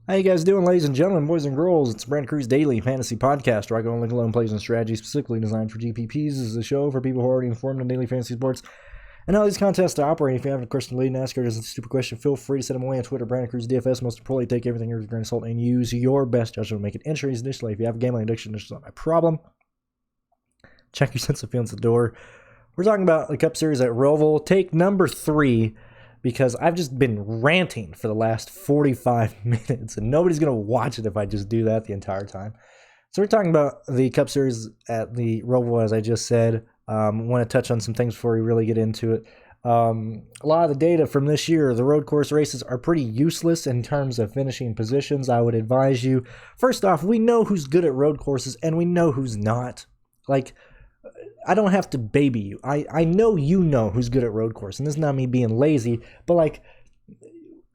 How you guys doing, ladies and gentlemen, boys and girls? It's Brandon Cruz Daily Fantasy Podcast, where I go and look at alone plays and strategies specifically designed for GPPs. This is a show for people who are already informed on daily fantasy sports and how these contests operate. If you have a question related to NASCAR, doesn't stupid question, feel free to send them away on Twitter, BrandonCruzDFS. Most importantly, take everything here with a grain of salt and use your best judgment to make it entries. Initially, if you have a gambling addiction, this is not my problem. Check your sense of feeling at the door. We're talking about the Cup Series at ROVAL. Take number 3. Because I've just been ranting for the last 45 minutes, and nobody's going to watch it if I just do that the entire time. So we're talking about the Cup Series at the ROVAL, as I just said. Want to touch on some things before we really get into it. A lot of the data from this year, the road course races are pretty useless in terms of finishing positions. I would advise you, first off, we know who's good at road courses, and we know who's not. Like, I don't have to baby you. I know you know who's good at road course, and this is not me being lazy, but like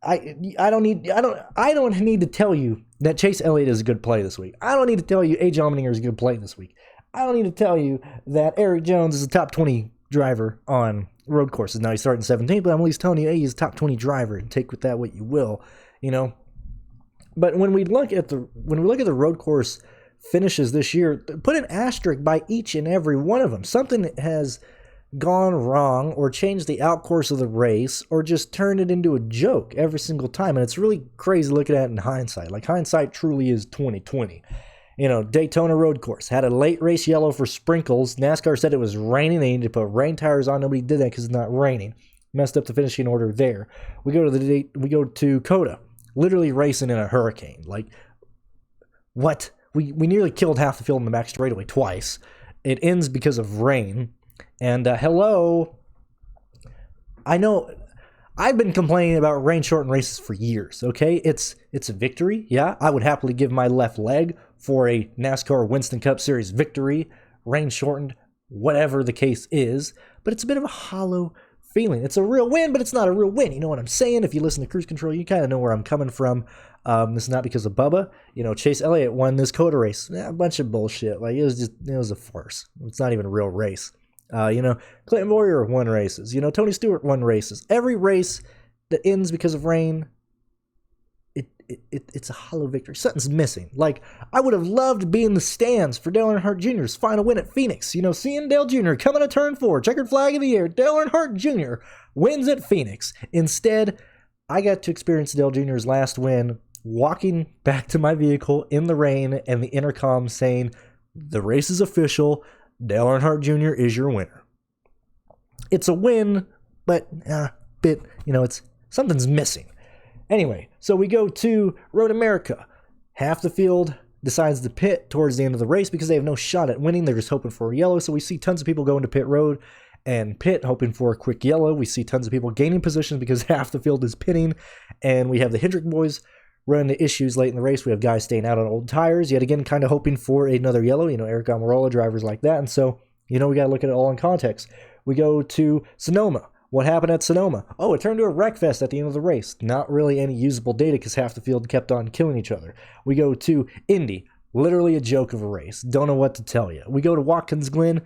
I don't need to tell you that Chase Elliott is a good play this week. I don't need to tell you AJ Allmendinger is a good play this week. I don't need to tell you that Eric Jones is a top 20 driver on road courses. Now he's starting 17th, but I'm at least telling you, hey, he's a top 20 driver, and take with that what you will, you know. But when we look at the road course finishes this year, put an asterisk by each and every one of them. Something has gone wrong or changed the outcourse of the race or just turned it into a joke every single time. And it's really crazy looking at it in hindsight. Like, hindsight truly is 2020. You know, Daytona road course had a late race yellow for sprinkles. NASCAR said it was raining. They needed to put rain tires on. Nobody did that because it's not raining. Messed up the finishing order there. We go to COTA, literally racing in a hurricane. Like, what? We nearly killed half the field in the back straightaway twice. It ends because of rain. And hello, I know I've been complaining about rain-shortened races for years, okay? It's a victory, yeah. I would happily give my left leg for a NASCAR Winston Cup Series victory, rain-shortened, whatever the case is. But it's a bit of a hollow feeling. It's a real win, but it's not a real win. You know what I'm saying? If you listen to Cruise Control, you kind of know where I'm coming from. This is not because of Bubba. You know, Chase Elliott won this COTA race. A bunch of bullshit. Like, it was a farce. It's not even a real race. You know, Clinton Warrior won races. You know, Tony Stewart won races. Every race that ends because of rain, it's a hollow victory. Something's missing. Like, I would have loved to be in the stands for Dale Earnhardt Jr.'s final win at Phoenix. You know, seeing Dale Jr. coming to turn 4, checkered flag in the air. Dale Earnhardt Jr. wins at Phoenix. Instead, I got to experience Dale Jr.'s last win walking back to my vehicle in the rain and the intercom saying, "The race is official. Dale Earnhardt Jr. is your winner." It's a win, but it's something's missing. Anyway, so we go to Road America. Half the field decides to pit towards the end of the race because they have no shot at winning. They're just hoping for a yellow. So we see tons of people going to pit road and pit, hoping for a quick yellow. We see tons of people gaining positions because half the field is pitting. And we have the Hendrick boys run into issues late in the race. We have guys staying out on old tires, yet again, kind of hoping for another yellow. You know, Eric Almirola, drivers like that. And so, you know, we got to look at it all in context. We go to Sonoma. What happened at Sonoma? Oh, it turned to a wreck fest at the end of the race. Not really any usable data because half the field kept on killing each other. We go to Indy. Literally a joke of a race. Don't know what to tell you. We go to Watkins Glen.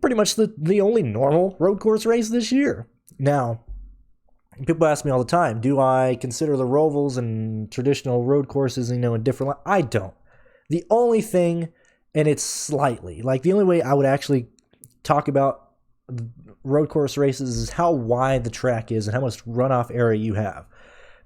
Pretty much the only normal road course race this year. Now, people ask me all the time, do I consider the ROVALs and traditional road courses, you know, in different light? I don't. The only thing, and it's slightly, like the only way I would actually talk about road course races is how wide the track is and how much runoff area you have.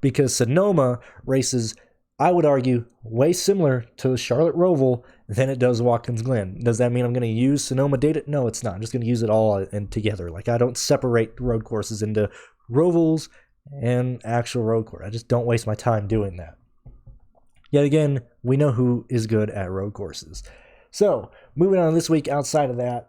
Because Sonoma races, I would argue, way similar to the Charlotte ROVAL than it does Watkins Glen. Does that mean I'm going to use Sonoma data? No, it's not. I'm just going to use it all and together. Like, I don't separate road courses into ROVALs and actual road course. I just don't waste my time doing that. Yet again, we know who is good at road courses. So, moving on this week outside of that,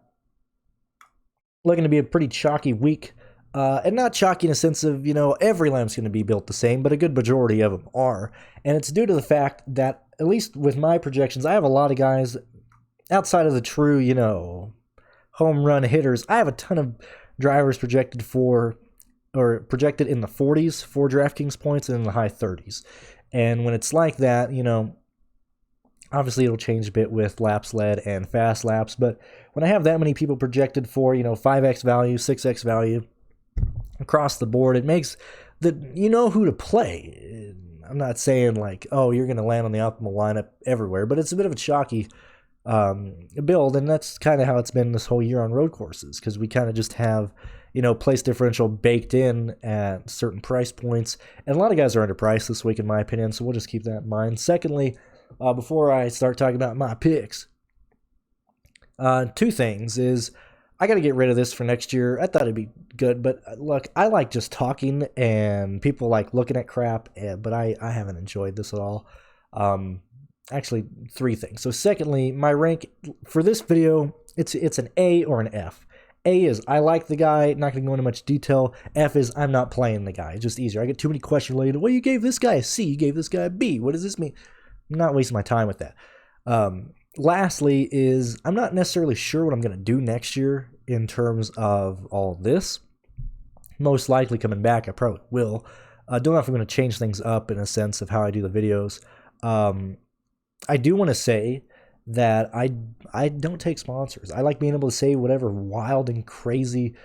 looking to be a pretty chalky week. And not chalky in a sense of, you know, every lamp's going to be built the same, but a good majority of them are. And it's due to the fact that, at least with my projections, I have a lot of guys outside of the true, you know, home run hitters. I have a ton of drivers projected in the 40s for DraftKings points and in the high 30s. And when it's like that, you know, obviously it'll change a bit with laps led and fast laps, but when I have that many people projected for, you know, 5x value, 6x value across the board, it makes you know who to play. I'm not saying like, oh, you're going to land on the optimal lineup everywhere, but it's a bit of a chalky build, and that's kind of how it's been this whole year on road courses, because we kind of just have, place differential baked in at certain price points, and a lot of guys are underpriced this week in my opinion, so we'll just keep that in mind. Secondly, before I start talking about my picks, two things is I got to get rid of this for next year. I thought it'd be good, but look, I like just talking and people like looking at crap, but I haven't enjoyed this at all. Actually, three things. So secondly, my rank for this video, it's an A or an F. A is I like the guy, not going to go into much detail. F is I'm not playing the guy. It's just easier. I get too many questions related. Well, you gave this guy a C, you gave this guy a B. What does this mean? I'm not wasting my time with that. Lastly is I'm not necessarily sure what I'm going to do next year in terms of all of this. Most likely coming back, I probably will. Don't know if I'm going to change things up in a sense of how I do the videos. I do want to say that I don't take sponsors. I like being able to say whatever wild and crazy,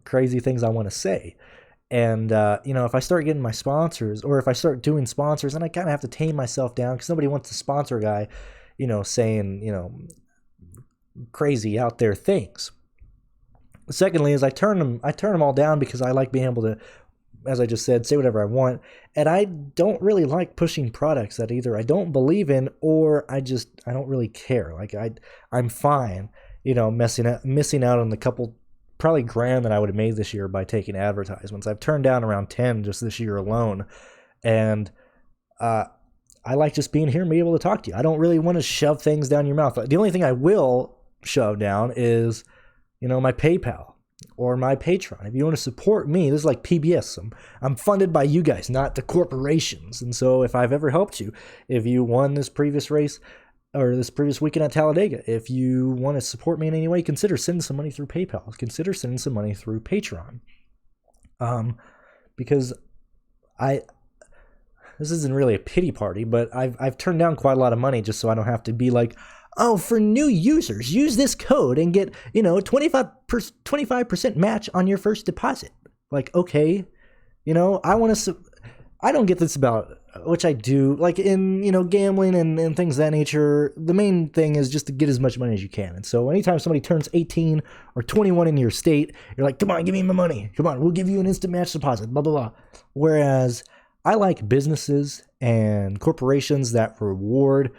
crazy things I want to say. And, if I start getting my sponsors, or if I start doing sponsors, then I kind of have to tame myself down, because nobody wants to sponsor a guy, saying, crazy out there things. Secondly is I turn them all down, because I like being able to, as I just said, say whatever I want. And I don't really like pushing products that either I don't believe in, or I don't really care. Like I'm fine, missing out on the couple, probably grand that I would have made this year by taking advertisements. I've turned down around 10 just this year alone. And I like just being here and being able to talk to you. I don't really want to shove things down your mouth. The only thing I will shove down is, my PayPal or my Patreon. If you want to support me, this is like PBS. I'm funded by you guys, not the corporations. And so if I've ever helped you, if you won this previous race, or this previous weekend at Talladega, if you want to support me in any way, consider sending some money through PayPal. Consider sending some money through Patreon. Because this isn't really a pity party, but I've turned down quite a lot of money just so I don't have to be like, oh, for new users, use this code and get, 25% match on your first deposit. Like, okay, I don't get this about, which I do, like in, gambling and things of that nature. The main thing is just to get as much money as you can. And so anytime somebody turns 18 or 21 in your state, you're like, come on, give me my money. Come on, we'll give you an instant match deposit, blah, blah, blah. Whereas I like businesses and corporations that reward,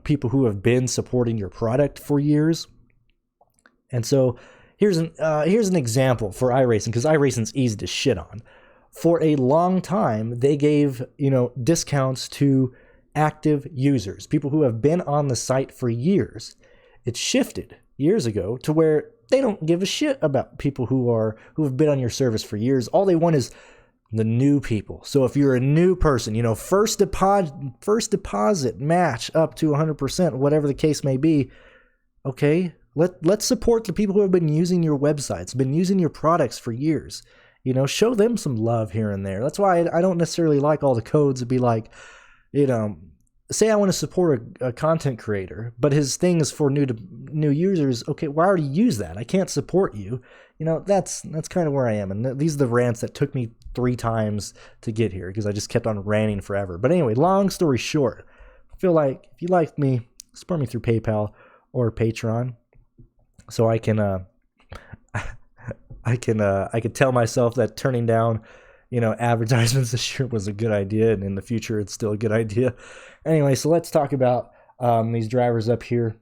people who have been supporting your product for years. And so here's an example for iRacing, because iRacing's easy to shit on. For a long time, they gave, discounts to active users, people who have been on the site for years. It shifted years ago to where they don't give a shit about people who have been on your service for years. All they want is the new people. So if you're a new person, first deposit match up to 100%, whatever the case may be. Okay, let's support the people who have been using your websites, been using your products for years. Show them some love here and there. That's why I don't necessarily like all the codes to be like, say I want to support a content creator, but his thing is for new users. Okay, well, I already use that. I can't support you. That's kind of where I am. And these are the rants that took me 3 times to get here, because I just kept on ranting forever. But anyway, long story short, I feel like if you like me, support me through PayPal or Patreon, so I can I could tell myself that turning down, advertisements this year was a good idea, and in the future it's still a good idea. Anyway, so let's talk about these drivers up here.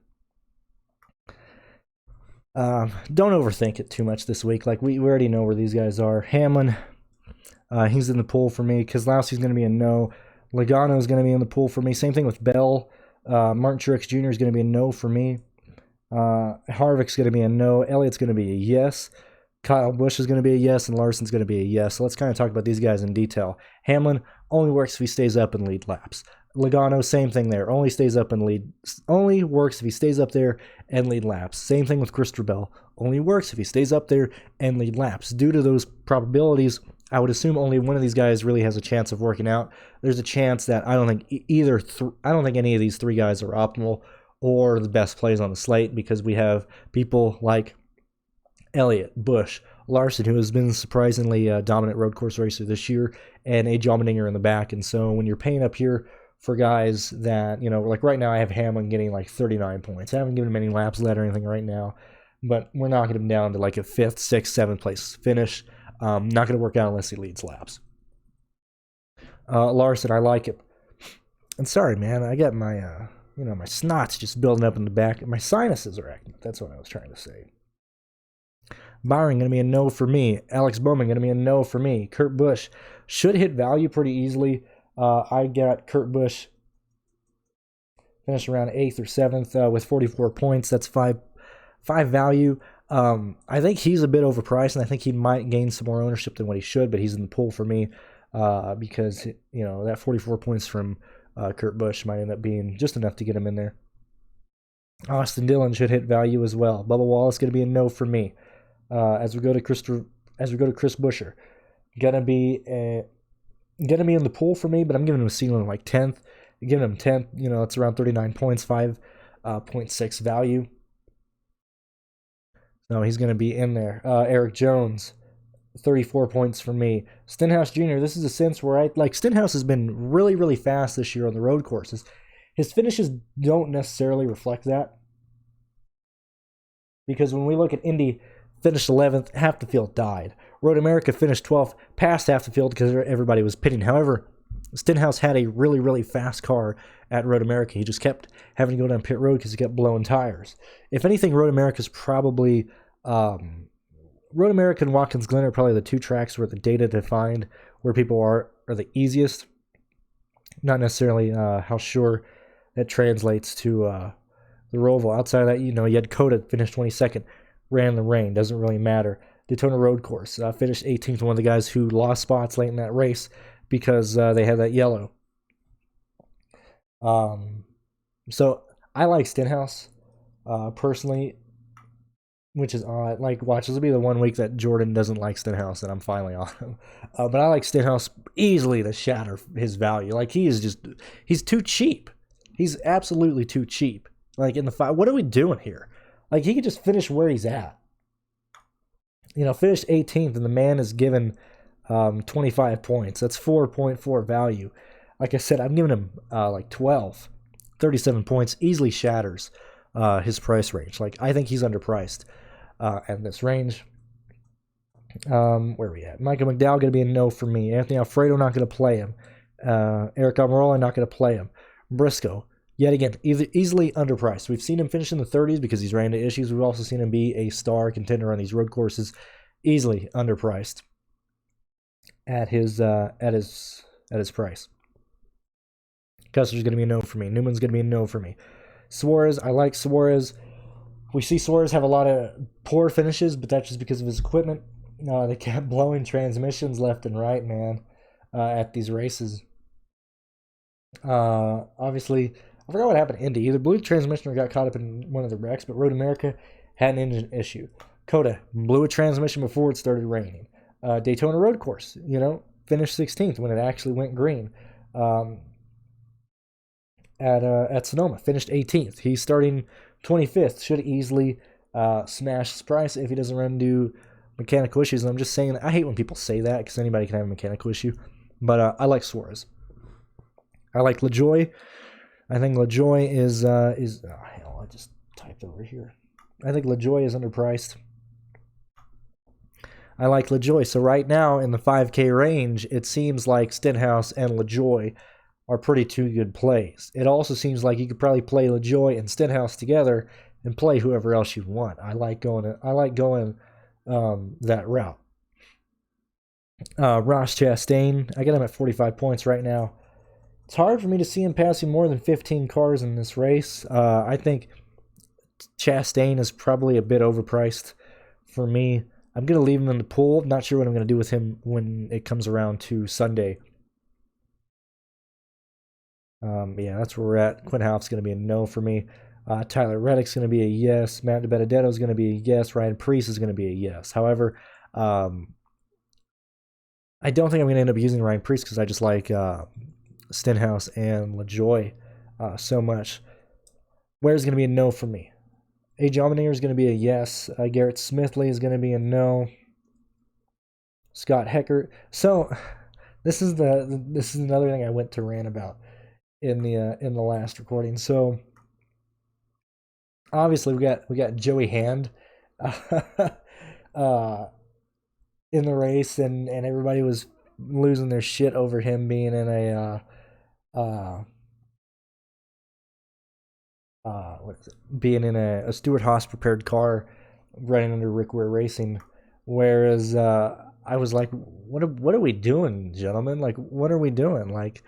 Don't overthink it too much this week. Like we already know where these guys are. Hamlin, he's in the pool for me. Keselowski's going to be a no. Logano's going to be in the pool for me. Same thing with Bell. Martin Truex Jr. is going to be a no for me. Harvick's going to be a no. Elliott's going to be a yes. Kyle Busch is going to be a yes, and Larson's going to be a yes. So let's kind of talk about these guys in detail. Hamlin only works if he stays up and lead laps. Logano, same thing there. Only works if he stays up there and lead laps. Same thing with Christopher Bell. Only works if he stays up there and lead laps. Due to those probabilities, I would assume only one of these guys really has a chance of working out. There's a chance that I don't think any of these 3 guys are optimal or the best plays on the slate, because we have people like Elliott, Busch, Larson, who has been surprisingly dominant road course racer this year, and A. Allmendinger in the back. And so when you're paying up here for guys that, like right now I have Hamlin getting like 39 points. I haven't given him any laps led or anything right now, but we're knocking him down to like a 5th, 6th, 7th place finish. Not going to work out unless he leads laps. Larson, I like him. And sorry, man, I got my, my snot's just building up in the back. My sinuses are acting. That's what I was trying to say. Byron, going to be a no for me. Alex Bowman, going to be a no for me. Kurt Busch should hit value pretty easily. I got Kurt Busch finished around 8th or 7th with 44 points. That's 5 value. I think he's a bit overpriced, and I think he might gain some more ownership than what he should, but he's in the pool for me because, that 44 points from Kurt Busch might end up being just enough to get him in there. Austin Dillon should hit value as well. Bubba Wallace going to be a no for me. As we go to Chris Buescher, gonna be in the pool for me, but I'm giving him a ceiling like 10th. I'm giving him 10th. It's around 39 points, 5.6 value. So he's gonna be in there. Eric Jones, 34 points for me. Stenhouse Jr. This is a sense where Stenhouse has been really, really fast this year on the road courses. His finishes don't necessarily reflect that, because when we look at Indy, finished 11th, half the field died. Road America finished 12th, passed half the field because everybody was pitting. However, Stenhouse had a really, really fast car at Road America. He just kept having to go down pit road because he kept blowing tires. If anything, Road America's probably... Road America and Watkins Glen are probably the two tracks where the data to find where people are the easiest. Not necessarily how sure that translates to the ROVAL. Outside of that, you had Coda finish 22nd. Ran in the rain, doesn't really matter. Daytona Road Course finished 18th, one of the guys who lost spots late in that race because they had that yellow. So I like Stenhouse personally, which is odd. Watch, this will be the one week that Jordan doesn't like Stenhouse, and I'm finally on him. But I like Stenhouse easily to shatter his value. He's too cheap. He's absolutely too cheap. In the what are we doing here? He could just finish where he's at. Finished 18th, and the man is given 25 points. That's 4.4 value. Like I said, I'm giving him 12. 37 points easily shatters his price range. I think he's underpriced in this range. Where are we at? Michael McDowell going to be a no for me. Anthony Alfredo, not going to play him. Eric Almirola, not going to play him. Briscoe, yet again, easily underpriced. We've seen him finish in the 30s because he's ran into issues. We've also seen him be a star contender on these road courses. Easily underpriced at his price. Custer's going to be a no for me. Newman's going to be a no for me. Suarez, I like Suarez. We see Suarez have a lot of poor finishes, but that's just because of his equipment. They kept blowing transmissions left and right, man, at these races. Obviously, I forgot what happened to Indy. Either blew the transmission or got caught up in one of the wrecks, but Road America had an engine issue. Coda blew a transmission before it started raining. Daytona Road Course, finished 16th when it actually went green. At Sonoma, finished 18th. He's starting 25th. Should easily smash his price if he doesn't run into mechanical issues. And I'm just saying that I hate when people say that because anybody can have a mechanical issue. But I like Suarez. I like LaJoie. I think LaJoie is oh hell, I just typed over here. I think LaJoie is underpriced. I like LaJoie. So right now in the 5K range, it seems like Stenhouse and LaJoie are pretty two good plays. It also seems like you could probably play LaJoie and Stenhouse together and play whoever else you want. I like going that route. Ross Chastain, I got him at 45 points right now. It's hard for me to see him passing more than 15 cars in this race. I think Chastain is probably a bit overpriced for me. I'm going to leave him in the pool. Not sure what I'm going to do with him when it comes around to Sunday. Yeah, that's where we're at. Quinn Houff's going to be a no for me. Tyler Reddick's going to be a yes. Matt DiBenedetto is going to be a yes. Ryan Preece is going to be a yes. However, I don't think I'm going to end up using Ryan Preece because I just like Stenhouse and LaJoie so much. Ware's going to be a no for me. A. Allmendinger is going to be a yes. Garrett Smithley is going to be a no. Scott Heckert. So this is another thing I went to rant about in the last recording. So obviously we got Joey Hand uh, in the race, and everybody was losing their shit over him being in what is it? Being in a Stewart Haas prepared car running under Rick Ware Racing, whereas I was like, what are we doing, gentlemen? Like, what are we doing? Like,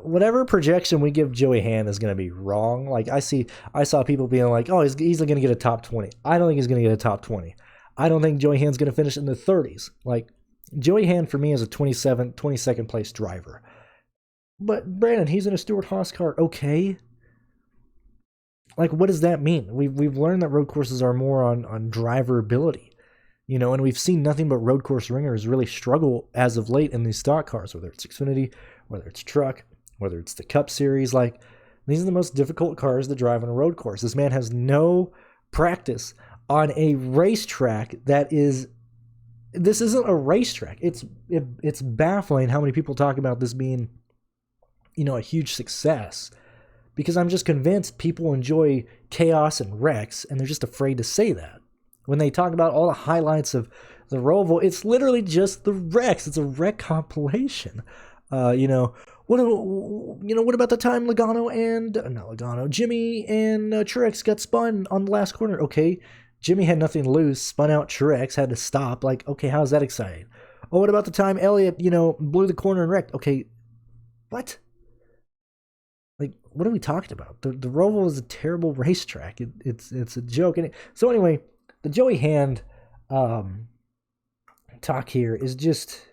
whatever projection we give Joey Hand is going to be wrong. Like, I saw people being like, oh, he's easily going to get a top 20. I don't think he's going to get a top 20. I don't think Joey Hand's going to finish in the 30s. Like, Joey Hand for me is a 22nd place driver. But Brandon, he's in a Stewart Haas car. Okay. Like, what does that mean? We've learned that road courses are more on driver ability, you know, and we've seen nothing but road course ringers really struggle as of late in these stock cars, whether it's Xfinity, whether it's truck, whether it's the Cup Series. Like, these are the most difficult cars to drive on a road course. This man has no practice on a racetrack that is. This isn't a racetrack. It's baffling how many people talk about this being, you know, a huge success. Because I'm just convinced people enjoy chaos and wrecks, and they're just afraid to say that. When they talk about all the highlights of the ROVAL, it's literally just the wrecks. It's a wreck compilation. What about the time Jimmy and Truex got spun on the last corner? Okay, Jimmy had nothing to lose, spun out Truex, had to stop. Like, okay, how's that exciting? Oh, what about the time Elliott, blew the corner and wrecked? Okay, what? Like, what are we talking about? The ROVAL is a terrible racetrack. It's a joke. So anyway, the Joey Hand talk here is just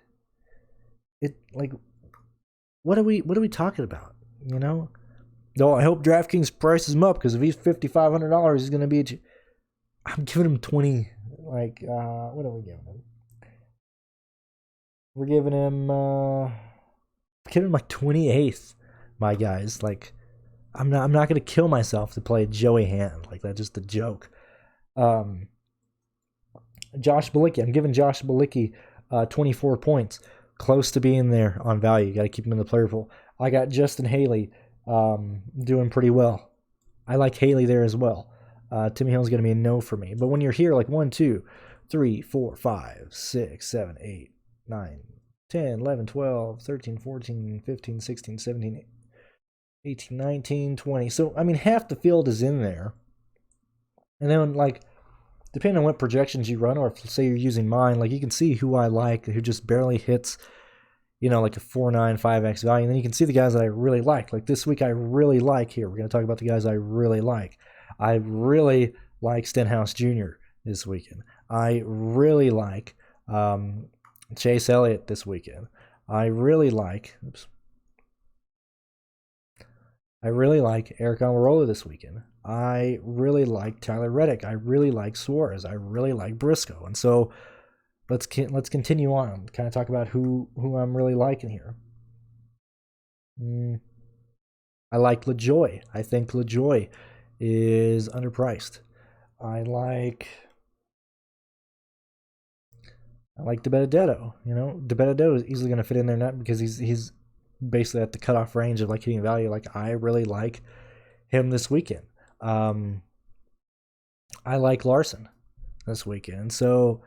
what are we talking about? You know? No, I hope DraftKings prices him up because if he's $5,500, he's gonna be. I'm giving him 20. Like, what are we giving him? We're giving him like 28th. My guys, like, I'm not gonna kill myself to play Joey Hand. Like, that's just a joke. Josh Bilicki, I'm giving Josh Bilicki 24 points, close to being there on value. You got to keep him in the player pool. I got Justin Haley doing pretty well. I like Haley there as well. Timmy Hill's gonna be a no for me. But when you're here, like 1, 2, 3, 4, 5, 6, 7, 8, 9, 10, 11, 12, 13, 14, 15, 16, 17, 18, 19, 20. So, I mean, half the field is in there. And then, like, depending on what projections you run, or if, say, you're using mine, like, you can see who I like, who just barely hits, like a 4.9, 5x value. And then you can see the guys that I really like. Like, this week I really like here. We're going to talk about the guys I really like. I really like Stenhouse Jr. this weekend. I really like Chase Elliott this weekend. I really like Eric Almirola this weekend. I really like Tyler Reddick. I really like Suarez. I really like Briscoe. And so let's continue on. Kind of talk about who I'm really liking here. I like LaJoy. I think LaJoy is underpriced. I like DiBenedetto. DiBenedetto is easily going to fit in there, not because he's basically at the cutoff range of like hitting value. Like, I really like him this weekend. I like Larson this weekend. And so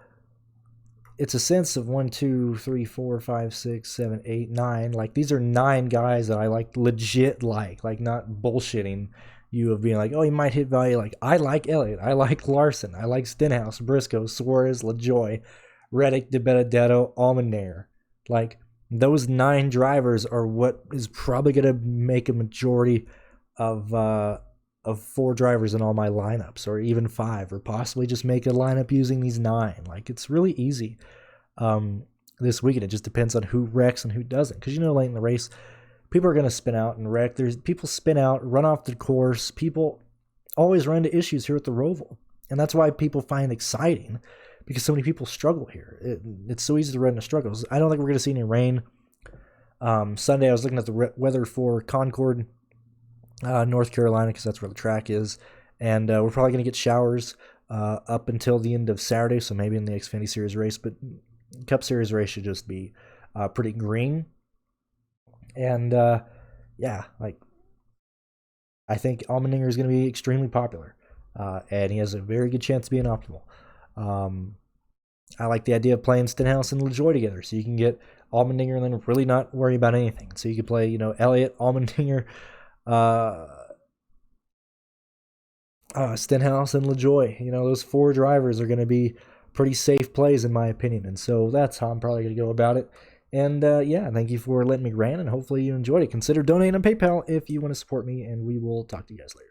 it's a sense of 1, 2, 3, 4, 5, 6, 7, 8, 9. Like, these are 9 guys that I like legit like not bullshitting you of being like, oh, he might hit value. Like, I like Elliott. I like Larson. I like Stenhouse, Briscoe, Suarez, LaJoy, Reddick, DiBenedetto, Allmendinger. Like, those 9 drivers are what is probably going to make a majority of 4 drivers in all my lineups, or even 5, or possibly just make a lineup using these 9. Like, it's really easy this weekend. It just depends on who wrecks and who doesn't. Because, late in the race, people are going to spin out and wreck. People spin out, run off the course. People always run into issues here at the ROVAL. And that's why people find it exciting, because so many people struggle here. It's so easy to run into struggles. I don't think we're going to see any rain. Sunday, I was looking at the weather for Concord, North Carolina, because that's where the track is. And we're probably going to get showers up until the end of Saturday, so maybe in the Xfinity Series race. But Cup Series race should just be pretty green. And yeah, like I think Allmendinger is going to be extremely popular, and he has a very good chance to be an optimal. I like the idea of playing Stenhouse and LaJoie together, so you can get Allmendinger and then really not worry about anything. So you could play, Elliott, Allmendinger, Stenhouse, and LaJoie. Those 4 drivers are going to be pretty safe plays in my opinion, and so that's how I'm probably going to go about it. And yeah, thank you for letting me rant, and hopefully you enjoyed it. Consider donating on PayPal if you want to support me, and we will talk to you guys later.